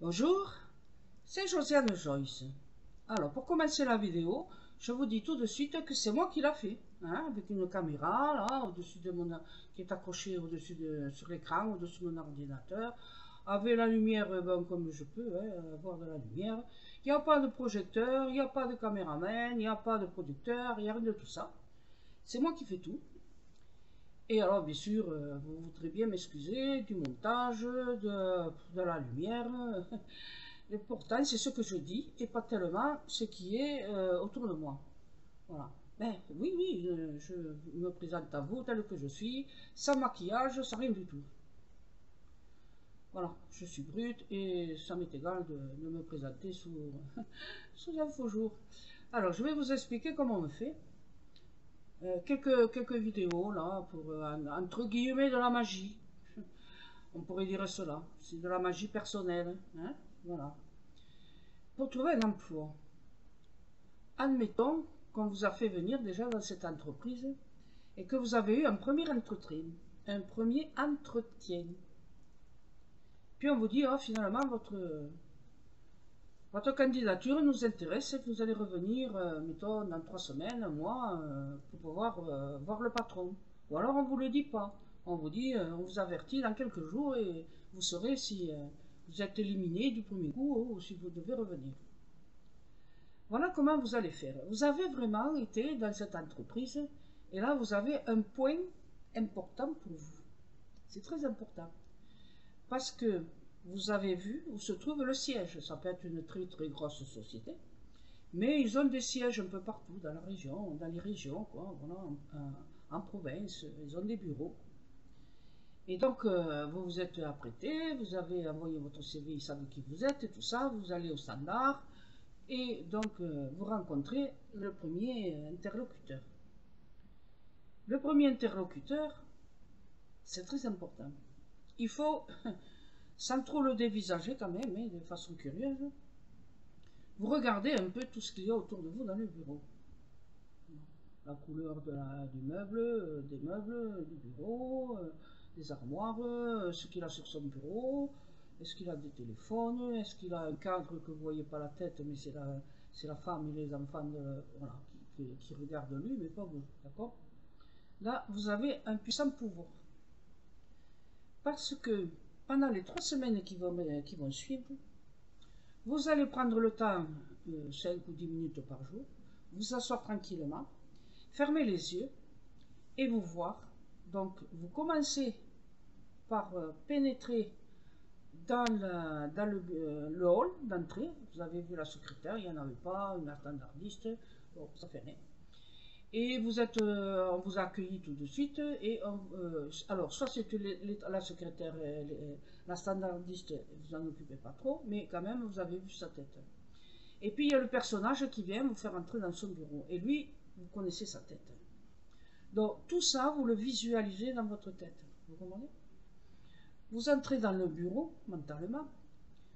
Bonjour, c'est Josiane Joyce. Alors, pour commencer la vidéo, je vous dis tout de suite que c'est moi qui l'a fait, hein, avec une caméra là, au-dessus de mon, qui est accrochée sur l'écran, au-dessus de mon ordinateur, avec la lumière bon, comme je peux, hein, avoir de la lumière. Il n'y a pas de projecteur, il n'y a pas de caméraman, il n'y a pas de producteur, il n'y a rien de tout ça. C'est moi qui fais tout. Et alors, bien sûr, vous voudrez bien m'excuser du montage, de la lumière. Et pourtant, c'est ce que je dis et pas tellement ce qui est autour de moi. Voilà. Ben oui, oui, je me présente à vous tel que je suis, sans maquillage, sans rien du tout. Voilà, je suis brute et ça m'est égal de me présenter sous un faux jour. Alors, je vais vous expliquer comment on me fait. Quelques vidéos là pour entre guillemets de la magie. On pourrait dire cela. C'est de la magie personnelle. Hein, voilà. Pour trouver un emploi, admettons qu'on vous a fait venir déjà dans cette entreprise et que vous avez eu un premier entretien. Un premier entretien. Puis on vous dit, oh, finalement, votre candidature nous intéresse et vous allez revenir, mettons, dans 3 semaines, un mois, pour pouvoir voir le patron. Ou alors on ne vous le dit pas. On vous dit, on vous avertit dans quelques jours et vous saurez si vous êtes éliminé du premier coup ou si vous devez revenir. Voilà comment vous allez faire. Vous avez vraiment été dans cette entreprise et là vous avez un point important pour vous. C'est très important. Parce que vous avez vu où se trouve le siège. Ça peut être une très très grosse société. Mais ils ont des sièges un peu partout dans la région, dans les régions, quoi, voilà, en province. Ils ont des bureaux. Et donc, vous vous êtes apprêté, vous avez envoyé votre CV, ils savent qui vous êtes et tout ça. Vous allez au standard. Et donc, vous rencontrez le premier interlocuteur. Le premier interlocuteur, c'est très important. Il faut, sans trop le dévisager quand même, mais de façon curieuse, vous regardez un peu tout ce qu'il y a autour de vous dans le bureau. La couleur du meuble, des meubles, du bureau, des armoires, ce qu'il a sur son bureau. Est-ce qu'il a des téléphones? Est-ce qu'il a un cadre que vous ne voyez pas la tête, mais c'est la femme et les enfants voilà, qui regardent lui, mais pas vous. D'accord? Là, vous avez un puissant pouvoir. Parce que pendant les 3 semaines qui vont suivre, vous allez prendre le temps, 5 ou 10 minutes par jour, vous asseoir tranquillement, fermer les yeux et vous voir. Donc, vous par pénétrer dans le hall d'entrée. Vous avez vu la secrétaire, il n'y en avait pas, une standardiste, bon, ça fait rien. Et on vous a accueilli tout de suite. Et alors, soit c'est la secrétaire, la standardiste, vous en occupez pas trop, mais quand même, vous avez vu sa tête. Et puis, il y a le personnage qui vient vous faire entrer dans son bureau. Et lui, vous connaissez sa tête. Donc, tout ça, vous le visualisez dans votre tête. Vous comprenez? Vous entrez dans le bureau, mentalement,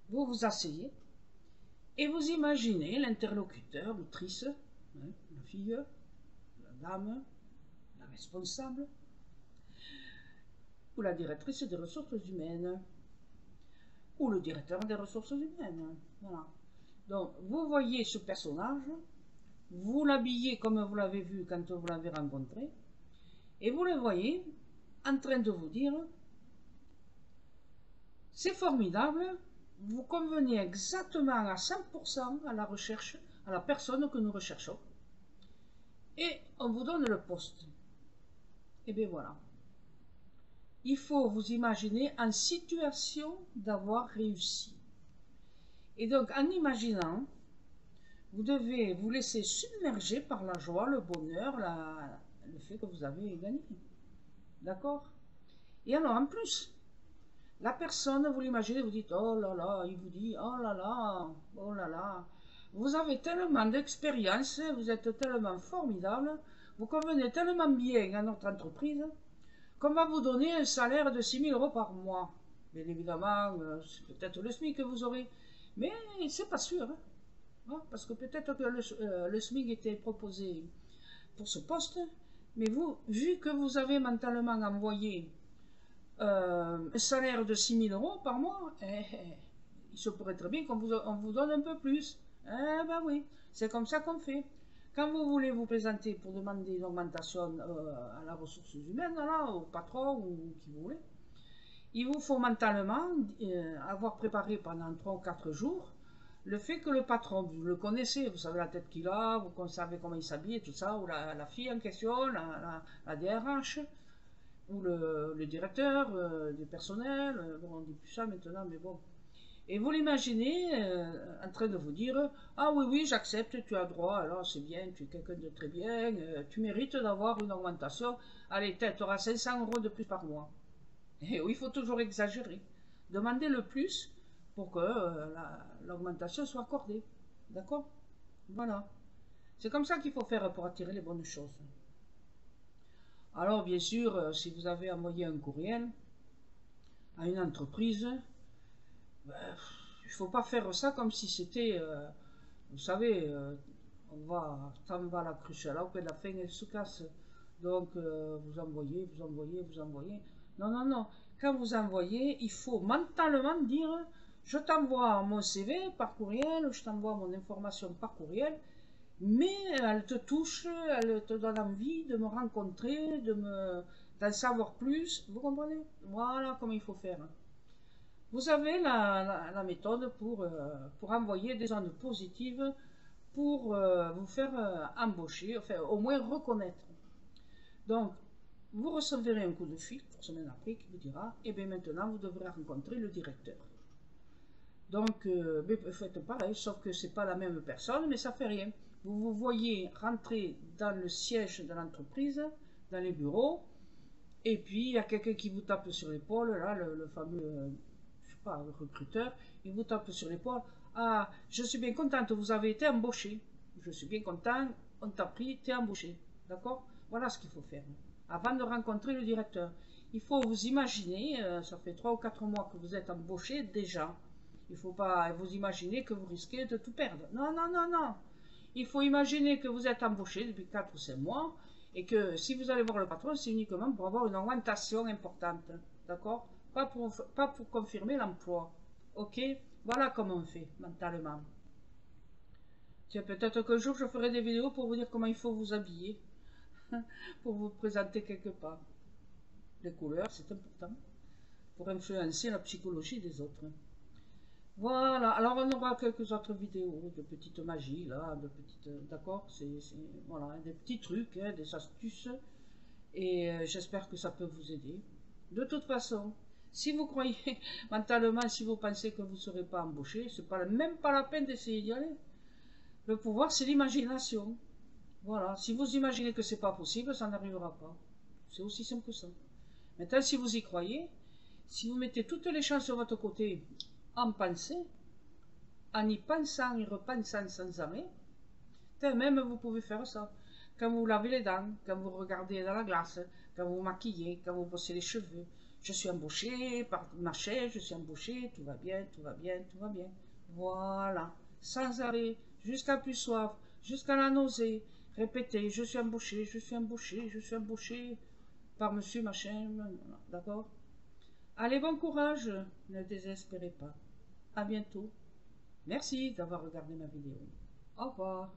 vous vous asseyez, et vous imaginez l'interlocuteur, l'autrice, hein, la fille, la dame, la responsable, ou la directrice des ressources humaines, ou le directeur des ressources humaines. Voilà. Donc, vous voyez ce personnage, vous l'habillez comme vous l'avez vu quand vous l'avez rencontré, et vous le voyez en train de vous dire, c'est formidable, vous convenez exactement à 100% à la recherche, à la personne que nous recherchons, et on vous donne le poste. Et bien voilà. Il faut vous imaginer en situation d'avoir réussi. Et donc, en imaginant, vous devez vous laisser submerger par la joie, le bonheur, le fait que vous avez gagné. D'accord? Et alors, en plus, la personne, vous l'imaginez, vous dites, oh là là, il vous dit, oh là là, oh là là. Vous avez tellement d'expérience, vous êtes tellement formidable, vous convenez tellement bien à notre entreprise, qu'on va vous donner un salaire de 6 000 € par mois. Bien évidemment, c'est peut-être le SMIC que vous aurez, mais c'est pas sûr. Hein, parce que peut-être que le SMIC était proposé pour ce poste, mais vous, vu que vous avez mentalement envoyé un salaire de 6 000 € par mois, il se pourrait très bien on vous donne un peu plus. Eh ben oui, c'est comme ça qu'on fait. Quand vous voulez vous présenter pour demander une augmentation à la ressources humaines, là, au patron ou qui vous voulez, il vous faut mentalement avoir préparé pendant 3 ou 4 jours le fait que le patron, vous le connaissez, vous savez la tête qu'il a, vous savez comment il s'habille et tout ça, ou la fille en question, la DRH, ou le directeur du personnel, bon, on dit plus ça maintenant, mais bon. Et vous l'imaginez en train de vous dire, ah oui, oui, j'accepte, tu as droit, alors c'est bien, tu es quelqu'un de très bien, tu mérites d'avoir une augmentation, allez, tu auras 500 € de plus par mois. Et oui, il faut toujours exagérer. Demandez le plus pour que l'augmentation soit accordée. D'accord? Voilà. C'est comme ça qu'il faut faire pour attirer les bonnes choses. Alors, bien sûr, si vous avez envoyé un courriel à une entreprise, ben, il ne faut pas faire ça comme si c'était, vous savez, t'en va la cruche là, au de la fin, elle se casse. Donc, vous envoyez, vous envoyez, vous envoyez. Non, non, non. Quand vous envoyez, il faut mentalement dire, je t'envoie mon CV par courriel, je t'envoie mon information par courriel, mais elle te touche, elle te donne envie de me rencontrer, d'en savoir plus. Vous comprenez? Voilà comment il faut faire. Vous avez la méthode pour envoyer des ondes positives, pour vous faire embaucher, enfin au moins reconnaître. Donc, vous recevrez un coup de fil 3 semaines après qui vous dira, eh bien maintenant vous devrez rencontrer le directeur. Donc, faites pareil, sauf que c'est pas la même personne, mais ça fait rien. Vous vous voyez rentrer dans le siège de l'entreprise, dans les bureaux, et puis il y a quelqu'un qui vous tape sur l'épaule, là, le fameux, je sais pas, le recruteur, il vous tape sur l'épaule. Ah, je suis bien contente, vous avez été embauché. Je suis bien content, on t'a pris, t'es embauché. D'accord? Voilà ce qu'il faut faire. Avant de rencontrer le directeur, il faut vous imaginer, ça fait 3 ou 4 mois que vous êtes embauché déjà. Il ne faut pas vous imaginer que vous risquez de tout perdre. Non, non, non, non. Il faut imaginer que vous êtes embauché depuis 4 ou 5 mois et que si vous allez voir le patron, c'est uniquement pour avoir une augmentation importante. D'accord? Pas pour confirmer l'emploi. Ok? Voilà comment on fait mentalement. Tiens, peut-être qu'un jour je ferai des vidéos pour vous dire comment il faut vous habiller. Pour vous présenter quelque part. Les couleurs, c'est important. Pour influencer la psychologie des autres. Voilà, alors on aura quelques autres vidéos de petites magies, là, de petites, d'accord, voilà, des petits trucs, hein, des astuces, et j'espère que ça peut vous aider. De toute façon, si vous croyez mentalement, si vous pensez que vous ne serez pas embauché, c'est même pas la peine d'essayer d'y aller. Le pouvoir, c'est l'imagination. Voilà, si vous imaginez que c'est pas possible, ça n'arrivera pas. C'est aussi simple que ça. Maintenant, si vous y croyez, si vous mettez toutes les chances sur votre côté, en pensée, en y pensant et repensant sans arrêt, même vous pouvez faire ça. Quand vous lavez les dents, quand vous regardez dans la glace, quand vous maquillez, quand vous brossez les cheveux. Je suis embauché par ma chaise, je suis embauché, tout va bien, tout va bien, tout va bien. Voilà, sans arrêt, jusqu'à plus soif, jusqu'à la nausée. Répétez, je suis embauché, je suis embauché, je suis embauché par monsieur machin, d'accord? Allez, bon courage, ne désespérez pas. À bientôt. Merci d'avoir regardé ma vidéo. Au revoir.